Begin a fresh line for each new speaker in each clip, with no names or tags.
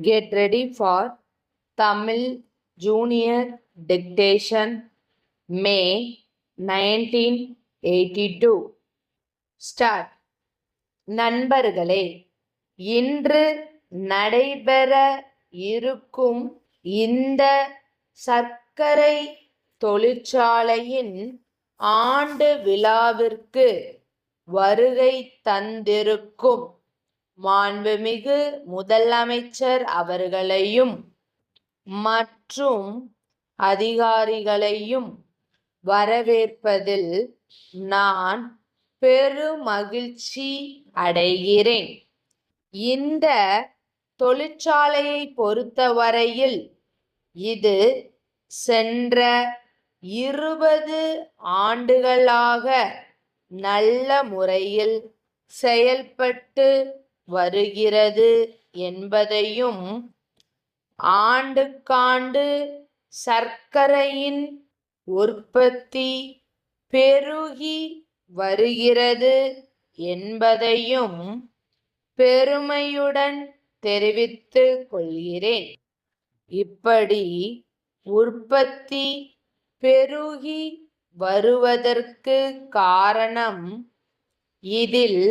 Get ready for Tamil Junior Dictation, May 1982. Start. நண்பர்களே, இன்று நடைபெற இருக்கும் இந்த சர்க்கரை தொழிற்சாலையின் ஆண்டு விழாவிற்கு வருகை தந்திருக்கும் மாண்புமிகு முதலமைச்சர் அவர்களையும் மற்றும் அதிகாரிகளையும் வரவேற்பதில் நான் பெருமகிழ்ச்சி அடைகிறேன். இந்த தொழிற்சாலையை பொறுத்தவரையில் இது சென்ற 20 ஆண்டுகளாக நல்ல முறையில் செயல்பட்டு வருகிறது என்பதையும், ஆண்டுக்காண்டு சர்க்கரையின் உற்பத்தி பெருகி வருகிறது என்பதையும் பெருமையுடன் தெரிவித்துக் கொள்கிறேன். இப்படி உற்பத்தி பெருகி வருவதற்கு காரணம், இதில்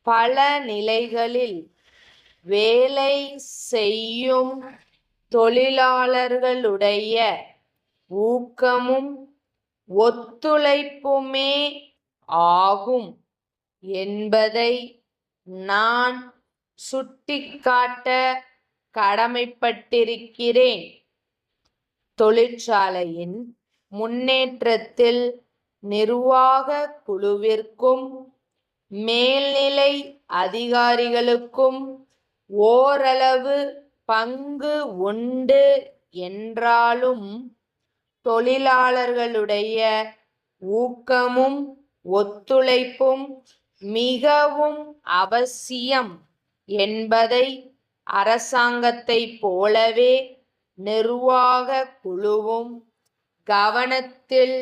பல நிலைகளில் வேலை செய்யும் தொழிலாளர்களுடைய ஊக்கமும் ஒத்துழைப்புமே ஆகும் என்பதை நான் சுட்டிக்காட்ட கடமைப்பட்டிருக்கிறேன். தொழிற்சாலையின் முன்னேற்றத்தில் நிர்வாக குழுவிற்கும் மேல்நிலை அதிகாரிகளுக்கும் ஓரளவு பங்கு உண்டு என்றாலும், தொழிலாளர்களுடைய ஊக்கமும் ஒத்துழைப்பும் மிகவும் அவசியம் என்பதை அரசாங்கத்தைப் போலவே நிர்வாக குழுவும் கவனத்தில்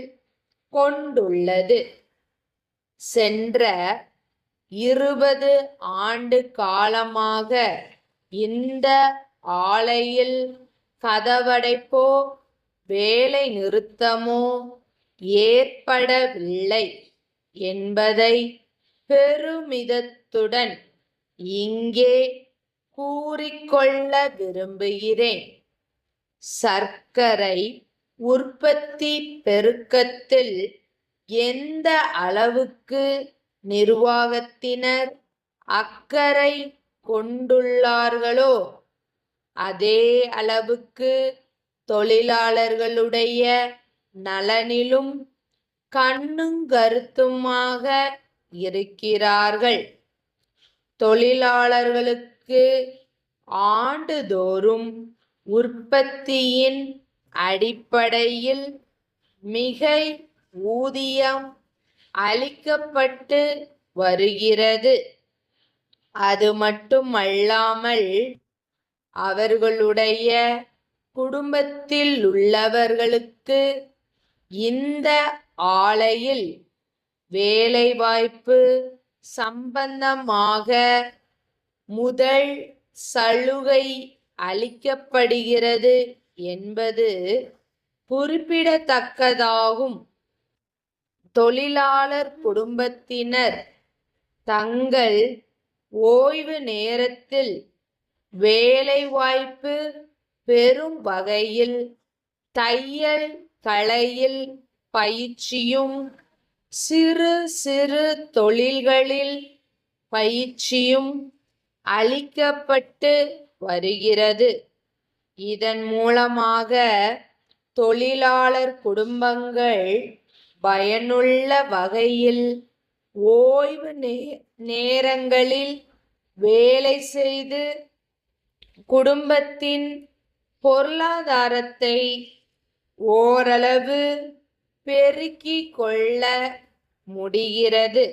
கொண்டுள்ளது. சென்ற 20 ஆண்டு காலமாக இந்த ஆலையில் கதவடைப்போ வேலை நிறுத்தமோ ஏற்படவில்லை என்பதை பெருமிதத்துடன் இங்கே கூறிக்கொள்ள விரும்புகிறேன். சர்க்கரை உற்பத்தி பெருக்கத்தில் எந்த அளவுக்கு நிர்வாகத்தினர் அக்கறை கொண்டுள்ளார்களோ, அதே அளவுக்கு தொழிலாளர்களுடைய நலனிலும் கண்ணுங்கருத்துமாக இருக்கிறார்கள். தொழிலாளர்களுக்கு ஆண்டுதோறும் உற்பத்தியின் அடிப்படையில் மிகை ஊதியம் அளிக்கப்பட்டு வருகிறது. அது மட்டுமல்லாமல் அவர்களுடைய குடும்பத்தில் உள்ளவர்களுக்கு இந்த ஆலையில் வேலைவாய்ப்பு சம்பந்தமாக முதல் சலுகை அளிக்கப்படுகிறது என்பது குறிப்பிடத்தக்கதாகும். தொழிலாளர் குடும்பத்தினர் தங்கள் ஓய்வு நேரத்தில் வேலைவாய்ப்பு பெறும் வகையில் தையல் கலையில் பயிற்சியும், சிறு சிறு தொழில்களில் பயிற்சியும் அளிக்கப்பட்டு வருகிறது. இதன் மூலமாக தொழிலாளர் குடும்பங்கள் பயனுள்ள வகையில் ஓய்வு நேரங்களில் வேலை செய்து குடும்பத்தின் பொருளாதாரத்தை ஓரளவு பெருக்கிக் கொள்ள முடிகிறது.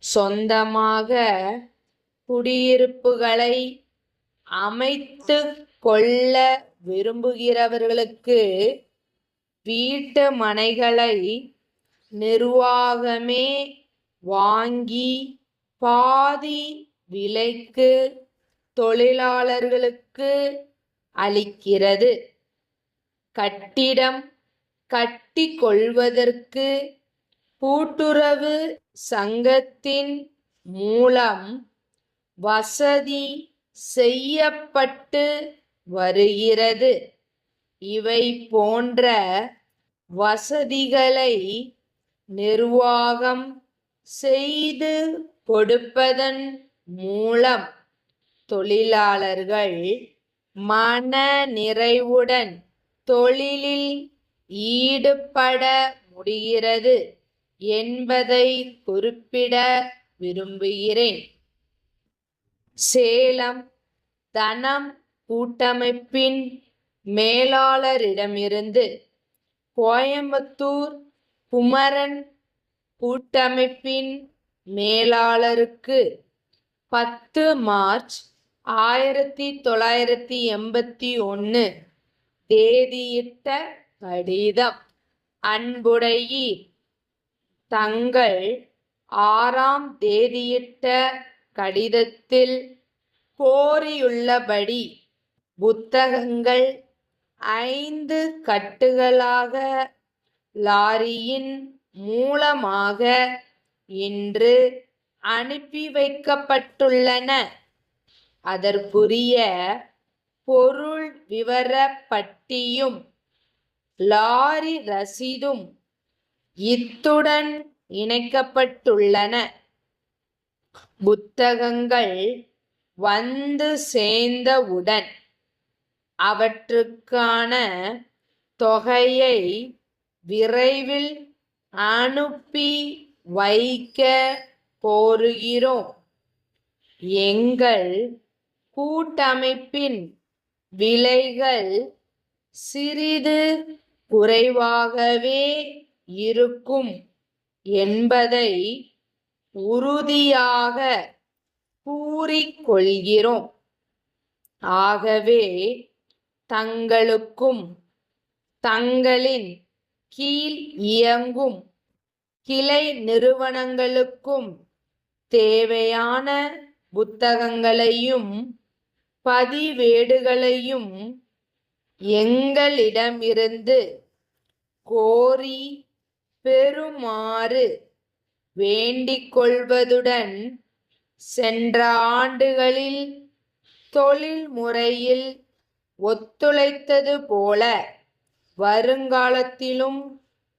சொந்தமாக குடியிருப்புகளை அமைத்து கொள்ள விரும்புகிறவர்களுக்கு வீட்டு மனைகளை நிர்வாகமே வாங்கி பாதி விலைக்கு தொழிலாளர்களுக்கு அளிக்கிறது. கட்டிடம் கட்டிக்கொள்வதற்கு கூட்டுறவு சங்கத்தின் மூலம் வசதி செய்யப்பட்டு வருகிறது. இவை போன்ற வசதிகளை நிர்வாகம் செய்து கொடுப்பதன் மூலம் தொழிலாளர்கள் மன நிறைவுடன் தொழிலில் ஈடுபட முடிகிறது என்பதை குறிப்பிட விரும்புகிறேன். சேலம் தனம் கூட்டமைப்பின் மேலாளரிடமிருந்து கோயம்புத்தூர் குமரன் கூட்டமைப்பின் மேலாளருக்கு 10 மார்ச் 1981 தேதியிட்ட கடிதம். அன்புடையீர், தங்கள் 6ஆம் தேதியிட்ட கடிதத்தில் கோரியுள்ளபடி புத்தகங்கள் 5 கட்டுகளாக லாரியின் மூலமாக இன்று அனுப்பி வைக்கப்பட்டுள்ளன. அதற்குரிய பொருள் விவர பட்டியும் லாரி ரசீதும் இத்துடன் இணைக்கப்பட்டுள்ளன. புத்தகங்கள் வந்து சேர்ந்தவுடன் அவற்றுக்கான தொகையை விரைவில் அனுப்பி வைக்க கோருகிறோம். எங்கள் கூட்டமைப்பின் விலைகள் சிறிது குறைவாகவே இருக்கும் என்பதை உறுதியாக கூறிக்கொள்கிறோம். ஆகவே தங்களுக்கும் தங்களின் கீழ் இயங்கும் கிளை நிறுவனங்களுக்கும் தேவையான புத்தகங்களையும் பதிவேடுகளையும் எங்களிடமிருந்து கோரி பெறுமாறு வேண்டிக்கொள்வதுடன் சென்ற ஆண்டுகளில் தொழில்முறையில் ஒத்துழைத்தது போல வருங்காலத்திலும்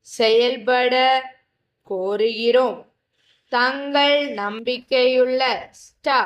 செயல்பட கோருகிறோம். தங்கள் நம்பிக்கையுள்ள ஸ்டாஃப்.